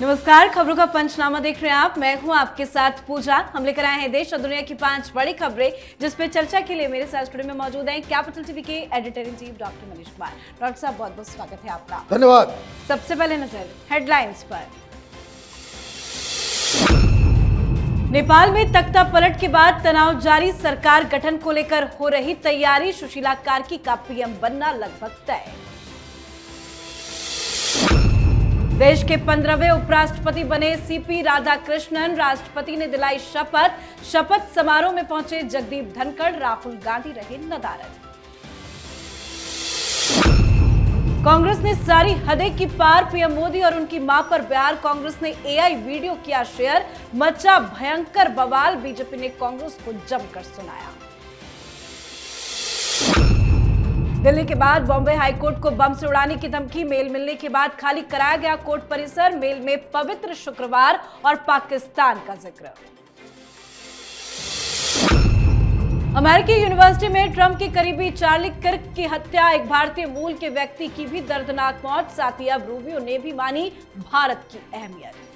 नमस्कार, खबरों का पंचनामा देख रहे हैं आप। मैं हूं आपके साथ पूजा। हम लेकर आए हैं देश और दुनिया की 5 बड़ी खबरें, जिस पे चर्चा के लिए मेरे साथ स्टूडियो में मौजूद हैं कैपिटल टीवी के editor in chief doctor Manish Kumar. Doctor साहब, बहुत बहुत स्वागत है आपका। धन्यवाद। सबसे पहले नजर हेडलाइंस पर। नेपाल में तख्ता पलट के बाद तनाव जारी, सरकार गठन को लेकर हो रही तैयारी। सुशीला कार्की का पीएम बनना लगभग तय। देश के 15वें उपराष्ट्रपति बने सीपी राधाकृष्णन, राष्ट्रपति ने दिलाई शपथ। शपथ समारोह में पहुंचे जगदीप धनखड़, राहुल गांधी रहे नदारद। कांग्रेस ने सारी हदें की पार, पीएम मोदी और उनकी मां पर बिहार कांग्रेस ने एआई वीडियो किया शेयर। मचा भयंकर बवाल, बीजेपी ने कांग्रेस को जमकर सुनाया। दिल्ली के बाद बॉम्बे हाईकोर्ट को बम से उड़ाने की धमकी, मेल मिलने के बाद खाली कराया गया कोर्ट परिसर। मेल में पवित्र शुक्रवार और पाकिस्तान का जिक्र। अमेरिकी यूनिवर्सिटी में ट्रंप के करीबी चार्ली किर्क की हत्या, एक भारतीय मूल के व्यक्ति की भी दर्दनाक मौत। साथ ही अब रूबियो ने भी मानी भारत की अहमियत।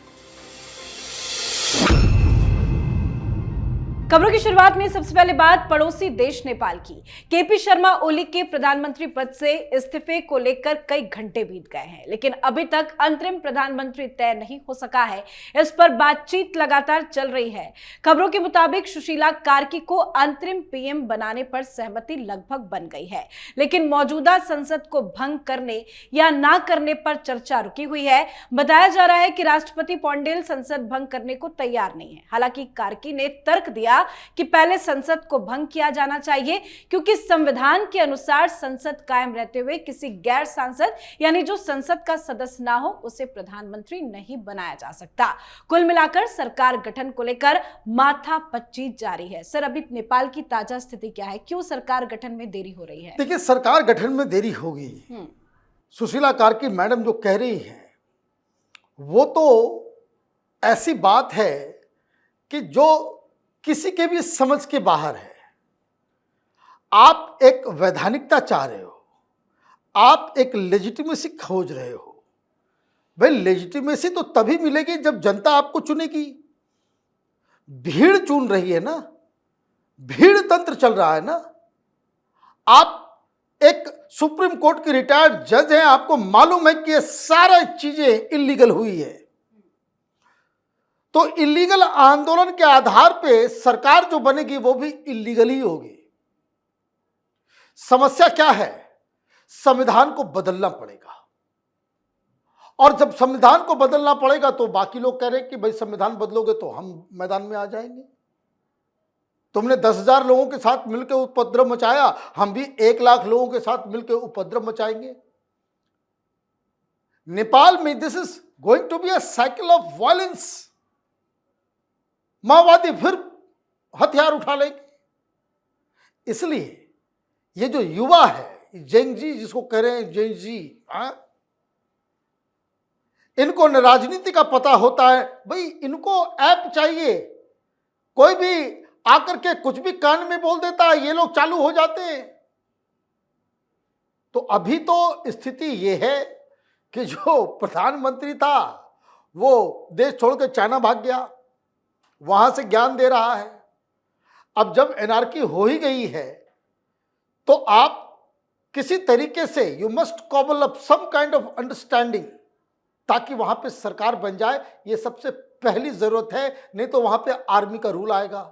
खबरों की शुरुआत में सबसे पहले बात पड़ोसी देश नेपाल की। केपी शर्मा ओली के प्रधानमंत्री पद से इस्तीफे को लेकर कई घंटे बीत गए हैं, लेकिन अभी तक अंतरिम प्रधानमंत्री तय नहीं हो सका है। इस पर बातचीत लगातार चल रही है। खबरों के मुताबिक सुशीला कार्की को अंतरिम पीएम बनाने पर सहमति लगभग बन गई है, लेकिन मौजूदा संसद को भंग करने या ना करने पर चर्चा रुकी हुई है। बताया जा रहा है कि राष्ट्रपति पौंडेल संसद भंग करने को तैयार नहीं है। हालांकि कार्की ने तर्क दिया कि पहले संसद को भंग किया जाना चाहिए, क्योंकि संविधान के अनुसार संसद कायम रहते हुए किसी गैर सांसद यानी जो संसद का सदस्य ना हो उसे प्रधानमंत्री नहीं बनाया जा सकता। कुल मिलाकर सरकार गठन को लेकर माथापच्ची जारी है। सर, अभी नेपाल की ताजा स्थिति क्या है? क्यों सरकार गठन में देरी हो रही है? देखिए, सरकार गठन में देरी होगी, सुशीला कार्की मैडम जो कह रही है वो तो ऐसी बात है कि जो किसी के भी समझ के बाहर है। आप एक वैधानिकता चाह रहे हो, आप एक लेजिटिमेसी खोज रहे हो। भाई, लेजिटिमेसी तो तभी मिलेगी जब जनता आपको चुनेगी। भीड़ चुन रही है ना, भीड़ तंत्र चल रहा है ना। आप एक सुप्रीम कोर्ट के रिटायर्ड जज हैं, आपको मालूम है कि ये सारी चीजें इलीगल हुई है। तो इलीगल आंदोलन के आधार पे सरकार जो बनेगी वो भी इलीगल ही होगी। समस्या क्या है? संविधान को बदलना पड़ेगा, और जब संविधान को बदलना पड़ेगा तो बाकी लोग कह रहे हैं कि भाई संविधान बदलोगे तो हम मैदान में आ जाएंगे। तुमने 10,000 लोगों के साथ मिलकर उपद्रव मचाया, हम भी 1,00,000 लोगों के साथ मिलकर उपद्रव मचाएंगे। नेपाल में this is going to be a cycle of violence. माओवादी फिर हथियार उठा लेंगे। इसलिए ये जो युवा है, जेंजी जिसको कह रहे हैं, जेंजी, इनको न राजनीति का पता होता है। भाई, इनको ऐप चाहिए, कोई भी आकर के कुछ भी कान में बोल देता है, ये लोग चालू हो जाते हैं। तो अभी तो स्थिति ये है कि जो प्रधानमंत्री था वो देश छोड़ के चाइना भाग गया, वहां से ज्ञान दे रहा है। अब जब एनार्की हो ही गई है तो आप किसी तरीके से you must cobble up some kind of understanding, ताकि वहां पे सरकार बन जाए। ये सबसे पहली जरूरत है, नहीं तो वहां पे आर्मी का रूल आएगा,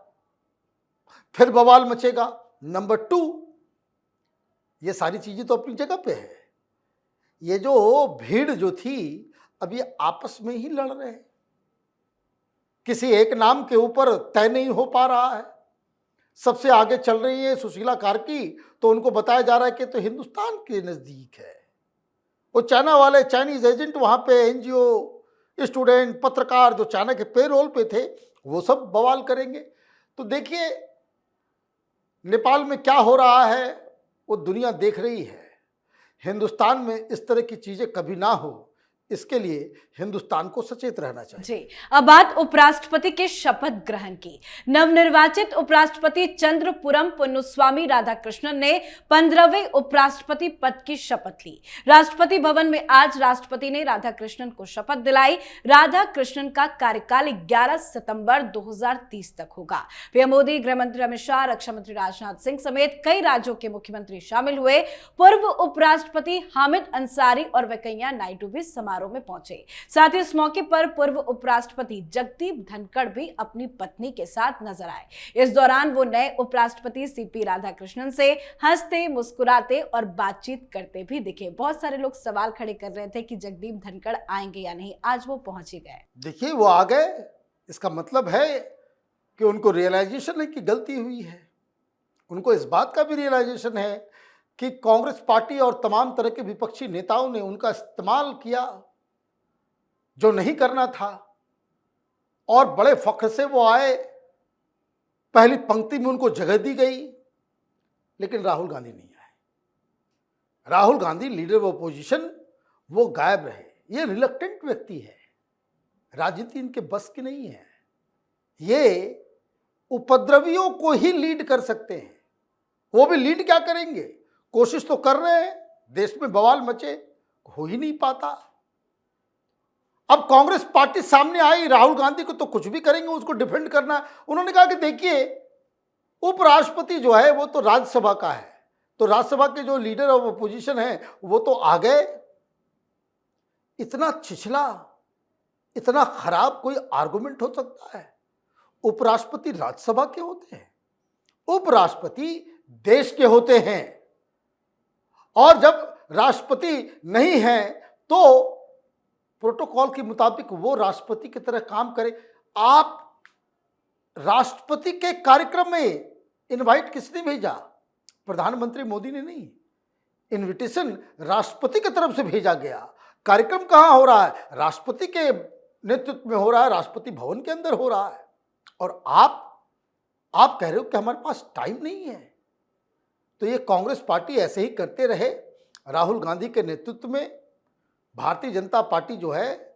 फिर बवाल मचेगा। नंबर 2, ये सारी चीजें तो अपनी जगह पे है। ये जो भीड़ जो थी, अब ये आपस में ही लड़ रहे हैं, किसी एक नाम के ऊपर तय नहीं हो पा रहा है। सबसे आगे चल रही है सुशीला कार्की, तो उनको बताया जा रहा है कि तो हिंदुस्तान के नजदीक है। वो चाइना वाले चाइनीज एजेंट वहां पे, एनजीओ, स्टूडेंट, पत्रकार जो चाइना के पेरोल पे थे, वो सब बवाल करेंगे। तो देखिए नेपाल में क्या हो रहा है वो दुनिया देख रही है। हिंदुस्तान में इस तरह की चीजें कभी ना हो, इसके लिए हिंदुस्तान को सचेत रहना चाहिए। जी, अब बात उपराष्ट्रपति के शपथ ग्रहण की। नवनिर्वाचित उपराष्ट्रपति चंद्रपुरम पुन्नुस्वामी राधाकृष्णन ने 15वें उपराष्ट्रपति पद की शपथ ली। राष्ट्रपति भवन में आज राष्ट्रपति ने राधाकृष्णन को शपथ दिलाई। राधाकृष्णन का कार्यकाल 11 सितंबर 2030 तक होगा। पीएम मोदी, गृह मंत्री अमित शाह, रक्षा मंत्री राजनाथ सिंह समेत कई राज्यों के मुख्यमंत्री शामिल हुए। पूर्व उपराष्ट्रपति हामिद अंसारी और वेंकैया नायडू भी समारोह में पहुंचे। साथ ही इस मौके पर पूर्व उपराष्ट्रपति जगदीप धनखड़ भी अपनी पत्नी के साथ नजर आए। इस दौरान वो नए उपराष्ट्रपति सीपी राधाकृष्णन से हंसते, मुस्कुराते और बातचीत करते भी दिखे। बहुत सारे लोग सवाल खड़े कर रहे थे कि जगदीप धनखड़ आएंगे या नहीं। आज वो पहुंच ही गए। देखिए, वो आ गए, इसका मतलब है कि उनको रियलाइजेशन है कि गलती हुई है। उनको इस बात का भी रियलाइजेशन है कि कांग्रेस पार्टी और तमाम तरह के विपक्षी नेताओं ने उनका इस्तेमाल किया जो नहीं करना था, और बड़े फख्र से वो आए, पहली पंक्ति में उनको जगह दी गई। लेकिन राहुल गांधी नहीं आए। Rahul Gandhi leader of opposition, वो गायब रहे। ये रिलक्टेंट व्यक्ति है, राजनीति इनके बस की नहीं है। ये उपद्रवियों को ही लीड कर सकते हैं। वो भी लीड क्या करेंगे? कोशिश तो कर रहे हैं, देश में बवाल मचे, हो ही नहीं पाता। अब कांग्रेस पार्टी सामने आई, राहुल गांधी को तो कुछ भी करेंगे, उसको डिफेंड करना है। उन्होंने कहा कि देखिए, उपराष्ट्रपति जो है वो तो राज्यसभा का है, तो राज्यसभा के जो लीडर ऑफ अपोजिशन है वो तो आ गए। इतना छिछला, इतना खराब कोई आर्गुमेंट हो सकता है? उपराष्ट्रपति राज्यसभा के होते हैं, उपराष्ट्रपति देश के होते हैं। और जब राष्ट्रपति नहीं है तो प्रोटोकॉल के मुताबिक वो राष्ट्रपति की तरह काम करे। आप राष्ट्रपति के कार्यक्रम में इनवाइट किसने भेजा? प्रधानमंत्री मोदी ने नहीं। इनविटेशन राष्ट्रपति की तरफ से भेजा गया। कार्यक्रम कहाँ हो रहा है? राष्ट्रपति के नेतृत्व में हो रहा है, राष्ट्रपति भवन के अंदर हो रहा है। और आप कह रहे हो कि हमारे पास टाइम नहीं है। तो ये कांग्रेस पार्टी ऐसे ही करते रहे। राहुल गांधी के नेतृत्व में भारतीय जनता पार्टी जो है,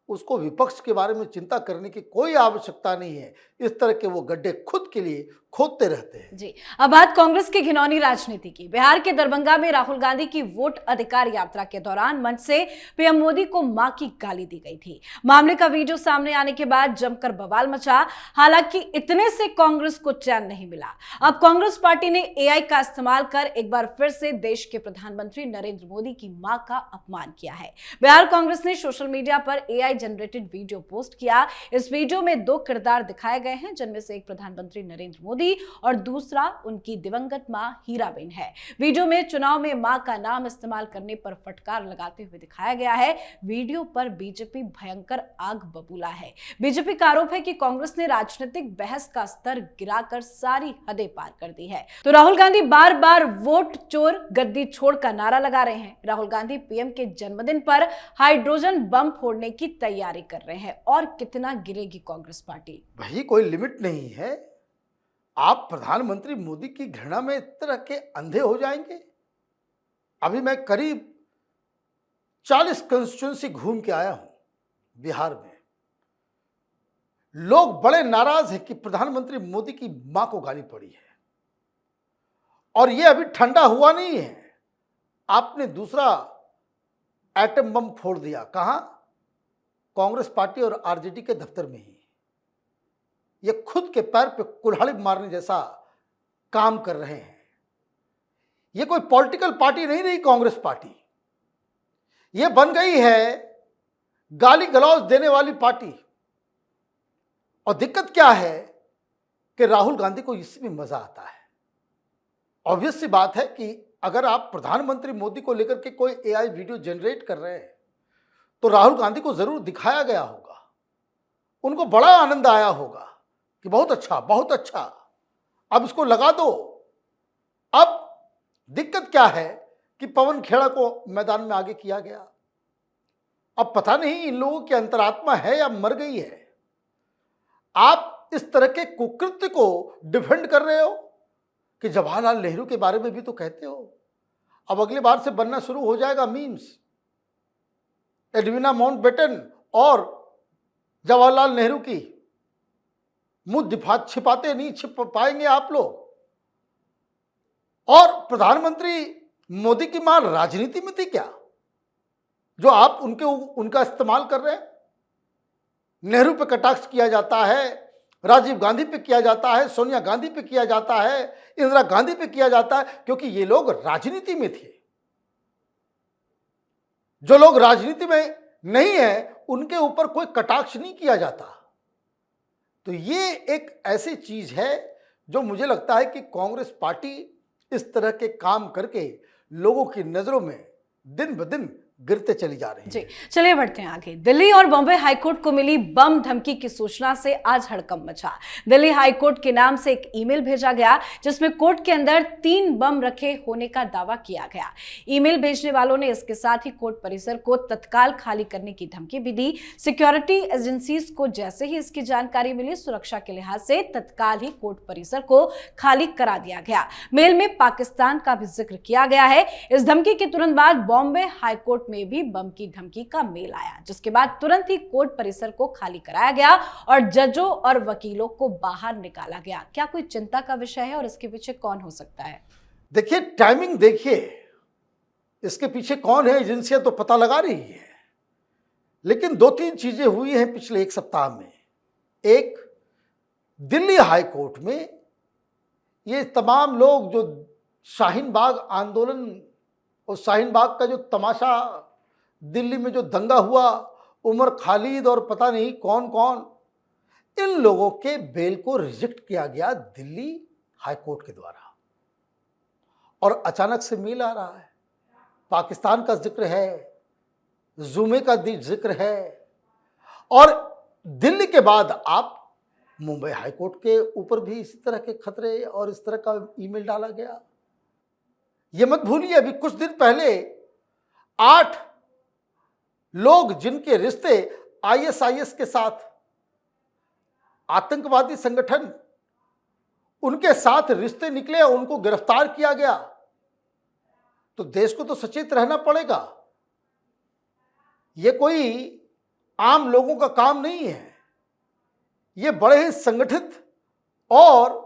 उसको विपक्ष के बारे में चिंता करने की कोई आवश्यकता नहीं है। इस तरह के वो गड्ढे खुद के लिए खोदते रहते हैं। जी, अब बात कांग्रेस की घिनौनी राजनीति की। बिहार के दरभंगा में राहुल गांधी की वोट अधिकार यात्रा के दौरान मंच से पीएम मोदी को मां की गाली दी गई थी। मामले का वीडियो सामने आने के बाद जमकर बवाल मचा। हालांकि इतने से कांग्रेस को चैन नहीं मिला। अब कांग्रेस पार्टी ने एआई का इस्तेमाल कर एक बार फिर से देश के प्रधानमंत्री नरेंद्र मोदी की मां का अपमान किया है। बिहार कांग्रेस ने सोशल मीडिया पर एआई जनरेटेड वीडियो पोस्ट किया। इस वीडियो में 2 किरदार दिखाए गए हैं, जिनमें से एक प्रधानमंत्री नरेंद्र मोदी और दूसरा उनकी दिवंगत मां हीराबेन है। वीडियो में चुनाव में मां का नाम इस्तेमाल करने पर फटकार लगाते हुए दिखाया गया है। वीडियो पर बीजेपी भयंकर आग बबूला है। बीजेपी का आरोप है कि कांग्रेस ने राजनीतिक बहस का स्तर गिराकर सारी हदें पार कर दी है। तो राहुल गांधी बार बार वोट चोर गद्दी छोड़ का नारा लगा रहे हैं। राहुल गांधी पीएम के जन्मदिन पर हाइड्रोजन बम फोड़ने की तैयारी कर रहे हैं। और कितना गिरेगी कांग्रेस पार्टी? भाई, कोई लिमिट नहीं है। आप प्रधानमंत्री मोदी की घृणा में इस तरह के अंधे हो जाएंगे? अभी मैं करीब 40 कंस्टिट्यूंसी घूम के आया हूं बिहार में। लोग बड़े नाराज हैं कि प्रधानमंत्री मोदी की मां को गाली पड़ी है। और यह अभी ठंडा हुआ नहीं है। आपने दूसरा एटम बम फोड़ दिया। कहां? कांग्रेस पार्टी और आरजेडी के दफ्तर में ही। ये खुद के पैर पे कुल्हाड़ी मारने जैसा काम कर रहे हैं। ये कोई पॉलिटिकल पार्टी नहीं रही कांग्रेस पार्टी। ये बन गई है गाली गलौज देने वाली पार्टी। और दिक्कत क्या है कि राहुल गांधी को इसमें मजा आता है। ऑब्वियस सी बात है कि अगर आप प्रधानमंत्री मोदी को लेकर के कोई एआई वीडियो जनरेट कर रहे हैं तो राहुल गांधी को जरूर दिखाया गया होगा। उनको बड़ा आनंद आया होगा कि बहुत अच्छा, बहुत अच्छा, अब इसको लगा दो। अब दिक्कत क्या है कि पवन खेड़ा को मैदान में आगे किया गया। अब पता नहीं इन लोगों की अंतरात्मा है या मर गई है। आप इस तरह के कुकृत्य को डिफेंड कर रहे हो कि जवाहरलाल नेहरू के बारे में भी तो कहते हो। अब अगली बार से बनना शुरू हो जाएगा मीम्स। एडविना माउंटबेटन और जवाहरलाल नेहरू की मुंह छिपाते नहीं छिप पाएंगे आप लोग। और प्रधानमंत्री मोदी की मां राजनीति में थी क्या, जो आप उनका इस्तेमाल कर रहे हैं? नेहरू पे कटाक्ष किया जाता है, राजीव गांधी पे किया जाता है, सोनिया गांधी पे किया जाता है, इंदिरा गांधी पे किया जाता है, क्योंकि ये लोग राजनीति में थे। जो लोग राजनीति में नहीं है उनके ऊपर कोई कटाक्ष नहीं किया जाता। तो ये एक ऐसी चीज है जो मुझे लगता है कि कांग्रेस पार्टी इस तरह के काम करके लोगों की नजरों में दिन ब दिन गिरते चली जा रही है। जी, चलिए बढ़ते हैं आगे। दिल्ली और बॉम्बे हाईकोर्ट को मिली बम धमकी की सूचना से आज हड़कंप मचा। दिल्ली हाईकोर्ट के नाम से एक ईमेल भेजा गया जिसमें कोर्ट के अंदर 3 बम रखे होने का दावा किया गया। ईमेल भेजने वालों ने इसके साथ ही कोर्ट परिसर को तत्काल खाली करने की धमकी भी दी। सिक्योरिटी एजेंसीज को जैसे ही इसकी जानकारी मिली, सुरक्षा के लिहाज से तत्काल ही कोर्ट परिसर को खाली करा दिया गया। मेल में पाकिस्तान का भी जिक्र किया गया है। इस धमकी के तुरंत बाद बॉम्बे हाईकोर्ट में भी बम की धमकी का मेल आया, जिसके बाद तुरंत ही कोर्ट परिसर को खाली कराया गया और जजों और वकीलों को बाहर निकाला गया। क्या कोई चिंता का विषय है और इसके पीछे कौन हो सकता है? देखिए, टाइमिंग देखिए, इसके पीछे कौन है एजेंसियां तो पता लगा रही है, लेकिन 2-3 चीजें हुई हैं पिछले 1 सप्ताह में। एक, दिल्ली हाई कोर्ट में ये तमाम लोग जो शाहीन बाग आंदोलन और शाहीन बाग का जो तमाशा, दिल्ली में जो दंगा हुआ, उमर खालिद और पता नहीं कौन कौन, इन लोगों के बेल को रिजेक्ट किया गया दिल्ली हाई कोर्ट के द्वारा। और अचानक से मेल आ रहा है, पाकिस्तान का जिक्र है, जुमे का जिक्र है, और दिल्ली के बाद आप मुंबई हाई कोर्ट के ऊपर भी इसी तरह के खतरे और इस तरह का ईमेल डाला गया। ये मत भूलिए, अभी कुछ दिन पहले 8 लोग जिनके रिश्ते आईएसआईएस के साथ, आतंकवादी संगठन, उनके साथ रिश्ते निकले, उनको गिरफ्तार किया गया। तो देश को तो सचेत रहना पड़ेगा। ये कोई आम लोगों का काम नहीं है, ये बड़े ही संगठित और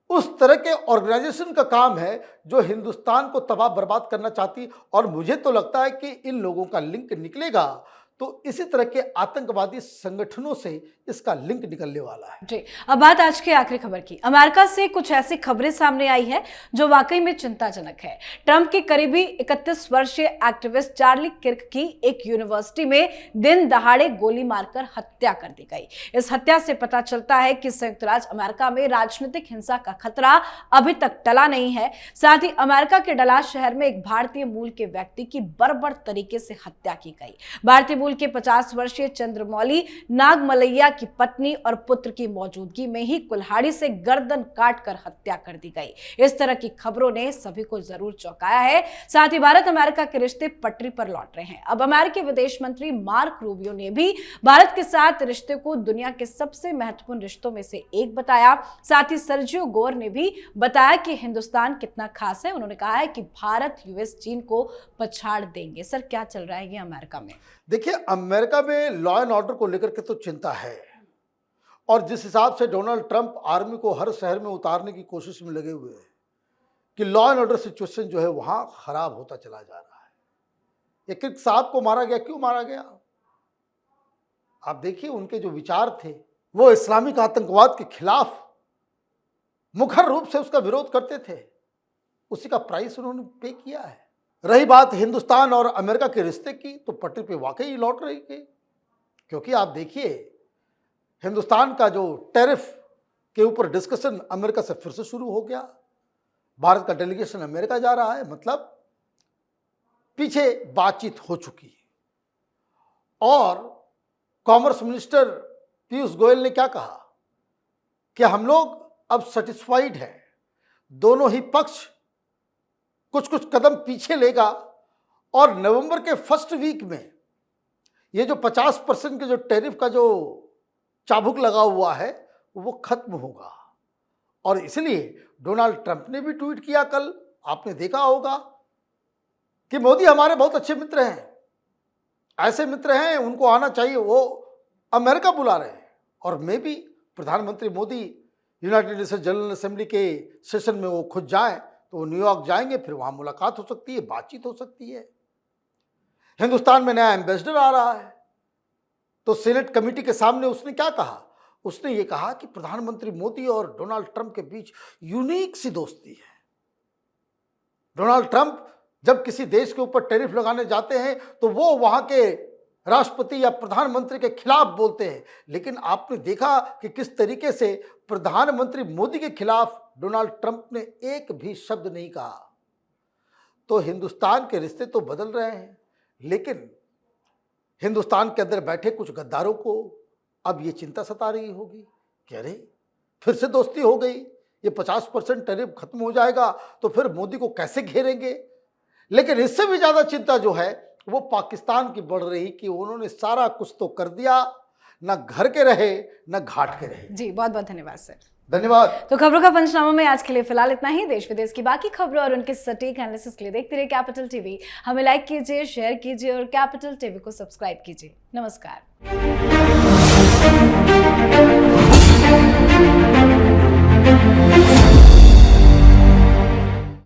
उस तरह के ऑर्गेनाइजेशन का काम है जो हिंदुस्तान को तबाह बर्बाद करना चाहती। और मुझे तो लगता है कि इन लोगों का लिंक निकलेगा तो इसी तरह के आतंकवादी संगठनों से इसका लिंक निकलने वाला है। जी, अब बात आज की आखिरी खबर की। अमेरिका से कुछ ऐसी खबरें सामने आई है जो वाकई में चिंताजनक है। ट्रंप के करीबी 31 वर्षीय एक्टिविस्ट चार्ली किर्क की एक यूनिवर्सिटी में दिन दहाड़े गोली मारकर हत्या कर दी गई। इस हत्या से पता चलता है कि संयुक्त राज्य अमेरिका में राजनीतिक हिंसा का खतरा अभी तक टला नहीं है। साथ ही अमेरिका के डलास शहर में एक भारतीय मूल के व्यक्ति की बर्बर तरीके से हत्या की गई। भारतीय मूल के 50 वर्षीय चंद्रमौली नागमलैया की पत्नी और पुत्र की मौजूदगी में ही कुल्हाड़ी से गर्दन काटकर हत्या कर दी गई। इस तरह की खबरों ने सभी को जरूर चौंकाया है। साथ ही भारत अमेरिका के रिश्ते पटरी पर लौट रहे हैं। अब अमेरिकी विदेश मंत्री मार्क रूबियो ने भी भारत के साथ रिश्ते को दुनिया के सबसे महत्वपूर्ण रिश्तों में से एक बताया। साथ ही सर्जियो गोर ने भी बताया कि हिंदुस्तान कितना खास है। उन्होंने कहा है कि भारत, यूएस, चीन को पछाड़ देंगे। सर, क्या चल रहा है ये अमेरिका में? देखिए, अमेरिका में लॉ एंड ऑर्डर को लेकर के तो चिंता है, और जिस हिसाब से डोनाल्ड ट्रंप आर्मी को हर शहर में उतारने की कोशिश में लगे हुए हैं कि लॉ एंड ऑर्डर सिचुएशन जो है वहां खराब होता चला जा रहा है। ये किर्क साहब को मारा गया, क्यों मारा गया? आप देखिए, उनके जो विचार थे वो इस्लामिक आतंकवाद के खिलाफ मुखर रूप से उसका विरोध करते थे। उसी का प्राइस उन्होंने पे किया है। रही बात हिंदुस्तान और अमेरिका के रिश्ते की, तो पटरी पे वाकई लौट रही है, क्योंकि आप देखिए, हिंदुस्तान का जो टैरिफ के ऊपर डिस्कशन अमेरिका से फिर से शुरू हो गया। भारत का डेलीगेशन अमेरिका जा रहा है, मतलब पीछे बातचीत हो चुकी है। और कॉमर्स मिनिस्टर पीयूष गोयल ने क्या कहा कि हम लोग अब सेटिस्फाइड हैं, दोनों ही पक्ष कुछ कुछ कदम पीछे लेगा और नवंबर के फर्स्ट वीक में ये जो 50% के जो टैरिफ का जो चाबुक लगा हुआ है वो खत्म होगा। और इसलिए डोनाल्ड ट्रंप ने भी ट्वीट किया कल, आपने देखा होगा, कि मोदी हमारे बहुत अच्छे मित्र हैं, ऐसे मित्र हैं, उनको आना चाहिए। वो अमेरिका बुला रहे हैं और मैं भी प्रधानमंत्री Modi United nation general assembly के सेशन में वो खुद जाएं तो वो न्यूयॉर्क जाएंगे, फिर वहाँ मुलाकात हो सकती है, बातचीत हो सकती है। हिंदुस्तान में नया एम्बेसडर आ रहा है, तो सीनेट कमेटी के सामने उसने क्या कहा? उसने ये कहा कि प्रधानमंत्री मोदी और डोनाल्ड ट्रंप के बीच यूनिक सी दोस्ती है। डोनाल्ड ट्रंप जब किसी देश के ऊपर टैरिफ लगाने जाते हैं तो वो वहां के राष्ट्रपति या प्रधानमंत्री के खिलाफ बोलते हैं, लेकिन आपने देखा कि किस तरीके से प्रधानमंत्री मोदी के खिलाफ डोनाल्ड ट्रंप ने एक भी शब्द नहीं कहा। तो हिंदुस्तान के रिश्ते तो बदल रहे हैं, लेकिन हिंदुस्तान के अंदर बैठे कुछ गद्दारों को अब ये चिंता सता रही होगी कि अरे फिर से दोस्ती हो गई, ये 50% टैरिफ खत्म हो जाएगा तो फिर मोदी को कैसे घेरेंगे। लेकिन इससे भी ज़्यादा चिंता जो है वो पाकिस्तान की बढ़ रही कि उन्होंने सारा कुछ तो कर दिया, ना घर के रहे ना घाट के रहे। जी बहुत बहुत धन्यवाद सर। धन्यवाद। तो खबरों का पंचनामा में आज के लिए फिलहाल इतना ही। देश विदेश की बाकी खबरों और उनके सटीक एनालिसिस के लिए देखते रहिए कैपिटल टीवी। हमें लाइक कीजिए, शेयर कीजिए और कैपिटल टीवी को सब्सक्राइब कीजिए। नमस्कार।